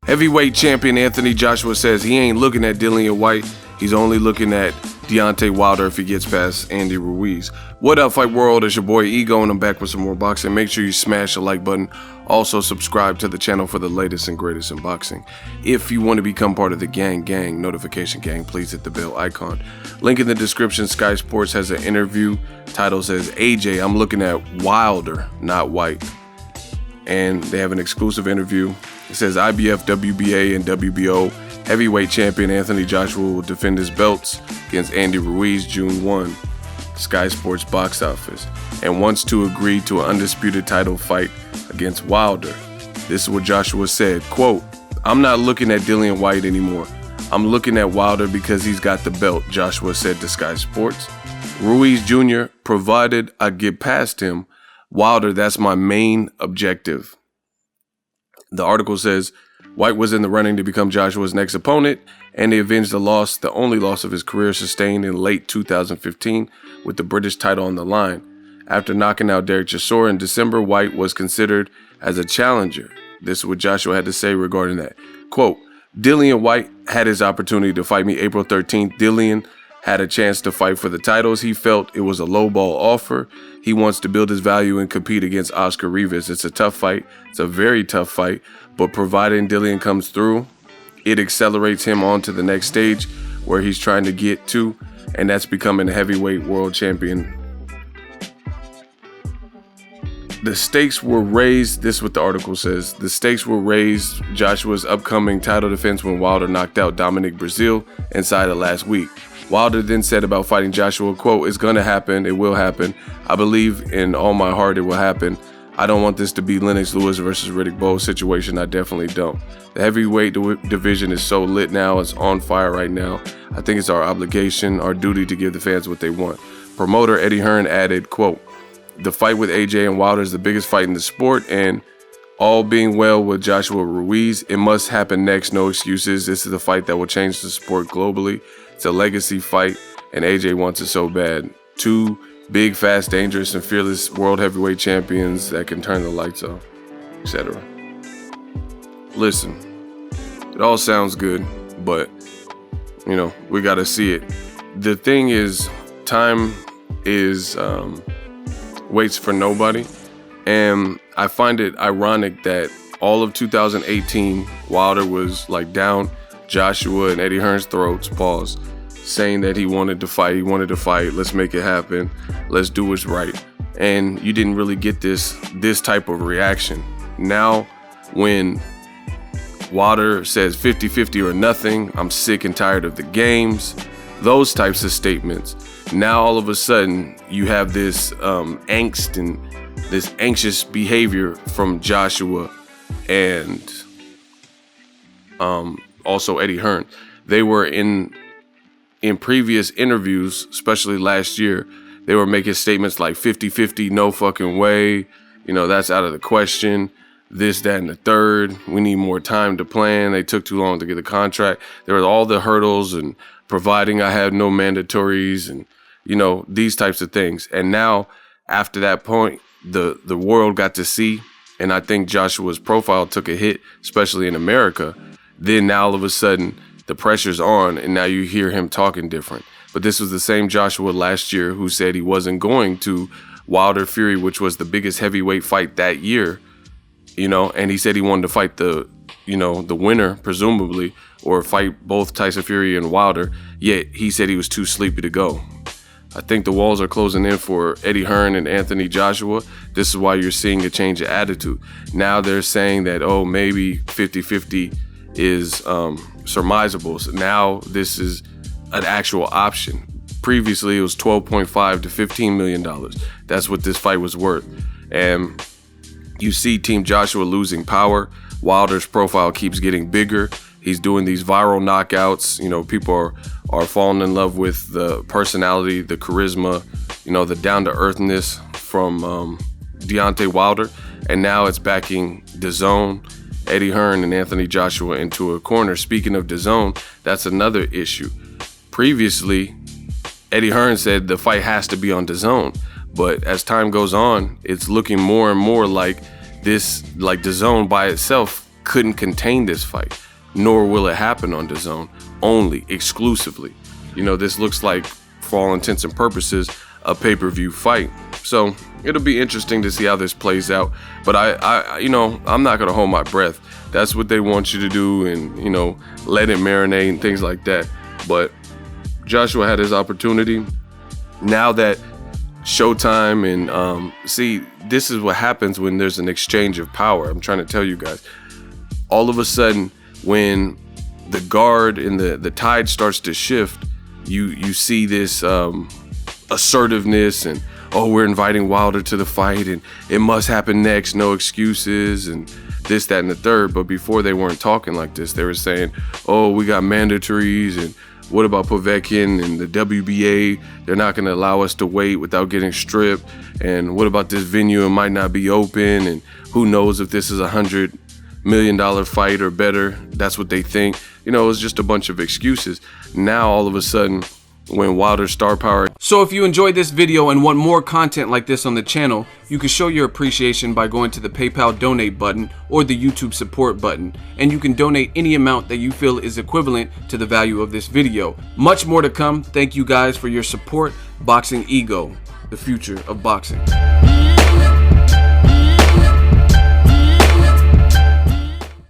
Heavyweight champion Anthony Joshua says he ain't looking at Dillian Whyte. He's only looking at Deontay Wilder if he gets past Andy Ruiz. What up, Fight World? It's your boy Ego, and I'm back with some more boxing. Make sure you smash the like button. Also, subscribe to the channel for the latest and greatest in boxing. If you want to become part of the gang, notification gang, please hit the bell icon. Link in the description. Sky Sports has an interview. Title says, AJ, I'm looking at Wilder, not Whyte. And they have an exclusive interview. It says IBF, WBA, and WBO heavyweight champion Anthony Joshua will defend his belts against Andy Ruiz June 1, Sky Sports box office, and wants to agree to an undisputed title fight against Wilder. This is what Joshua said, quote, I'm not looking at Dillian Whyte anymore. I'm looking at Wilder because he's got the belt, Joshua said to Sky Sports. Ruiz Jr., provided I get past him, Wilder, that's my main objective. The article says Whyte was in the running to become Joshua's next opponent, and he avenged the only loss of his career sustained in late 2015 with the British title on the line. After knocking out Derek Chisora in December, Whyte was considered as a challenger. This is what Joshua had to say regarding that. Quote, Dillian Whyte had his opportunity to fight me April 13th. Dillian had a chance to fight for the titles. He felt it was a lowball offer. He wants to build his value and compete against Oscar Rivas. It's a tough fight. It's a very tough fight. But providing Dillian comes through, it accelerates him on to the next stage where he's trying to get to, and that's becoming a heavyweight world champion. The stakes were raised. This is what the article says. The stakes were raised Joshua's upcoming title defense when Wilder knocked out Dominic Breazeale inside of last week. Wilder then said about fighting Joshua, quote, it's going to happen. It will happen. I believe in all my heart it will happen. I don't want this to be Lennox Lewis versus Riddick Bowe situation. I definitely don't. The heavyweight division is so lit now. It's on fire right now. I think it's our obligation, our duty to give the fans what they want. Promoter Eddie Hearn added, quote, the fight with AJ and Wilder is the biggest fight in the sport, and all being well with Joshua Ruiz, it must happen next. No excuses. This is a fight that will change the sport globally. It's a legacy fight, and AJ wants it so bad. Two big, fast, dangerous, and fearless world heavyweight champions that can turn the lights off, etc. Listen, it all sounds good, but, we got to see it. The thing is, time is waits for nobody, and I find it ironic that all of 2018, Wilder was down Joshua and Eddie Hearn's throats, saying that he wanted to fight, let's make it happen, let's do what's right. And you didn't really get this type of reaction. Now, when Wilder says 50-50 or nothing, I'm sick and tired of the games, those types of statements, now all of a sudden you have this angst and this anxious behavior from Joshua and also Eddie Hearn. They were in previous interviews, especially last year, they were making statements like 50-50, no fucking way, that's out of the question, this, that, and the third, we need more time to plan, they took too long to get the contract, there were all the hurdles and providing I have no mandatories and, these types of things. And now, after that point, the world got to see, and I think Joshua's profile took a hit, especially in America. Then now all of a sudden the pressure's on, and now you hear him talking different. But this was the same Joshua last year who said he wasn't going to Wilder Fury, which was the biggest heavyweight fight that year, and he said he wanted to fight the winner, presumably, or fight both Tyson Fury and Wilder, yet he said he was too sleepy to go. I think the walls are closing in for Eddie Hearn and Anthony Joshua. This is why you're seeing a change of attitude. Now they're saying that, maybe 50-50 is surmisable. So now this is an actual option. Previously, it was $12.5 to $15 million. That's what this fight was worth. And you see Team Joshua losing power. Wilder's profile keeps getting bigger. He's doing these viral knockouts. People are falling in love with the personality, the charisma, the down-to-earthness from Deontay Wilder. And now it's backing DAZN, Eddie Hearn, and Anthony Joshua into a corner. Speaking of DAZN, that's another issue. Previously, Eddie Hearn said the fight has to be on DAZN. But as time goes on, it's looking more and more like DAZN by itself couldn't contain this fight, nor will it happen on DAZN only, exclusively. You know, this looks like, for all intents and purposes, a pay-per-view fight. So it'll be interesting to see how this plays out. But I'm not gonna hold my breath. That's what they want you to do, and let it marinate and things like that. But Joshua had his opportunity. Now that Showtime and see, this is what happens when there's an exchange of power. I'm trying to tell you guys. All of a sudden, when the guard and the tide starts to shift, you see this assertiveness and, oh, we're inviting Wilder to the fight and it must happen next, no excuses and this, that, and the third. But before, they weren't talking like this. They were saying, oh, we got mandatories, and what about Povetkin and the WBA? They're not going to allow us to wait without getting stripped. And what about this venue? It might not be open. And who knows if this is $100 million fight or better. That's what they think. It was just a bunch of excuses. Now, all of a sudden, when Wilder's star power. So if you enjoyed this video and want more content like this on the channel, you can show your appreciation by going to the PayPal donate button or the YouTube support button, and you can donate any amount that you feel is equivalent to the value of this video. Much more to come. Thank you guys for your support. Boxing Ego, the future of boxing.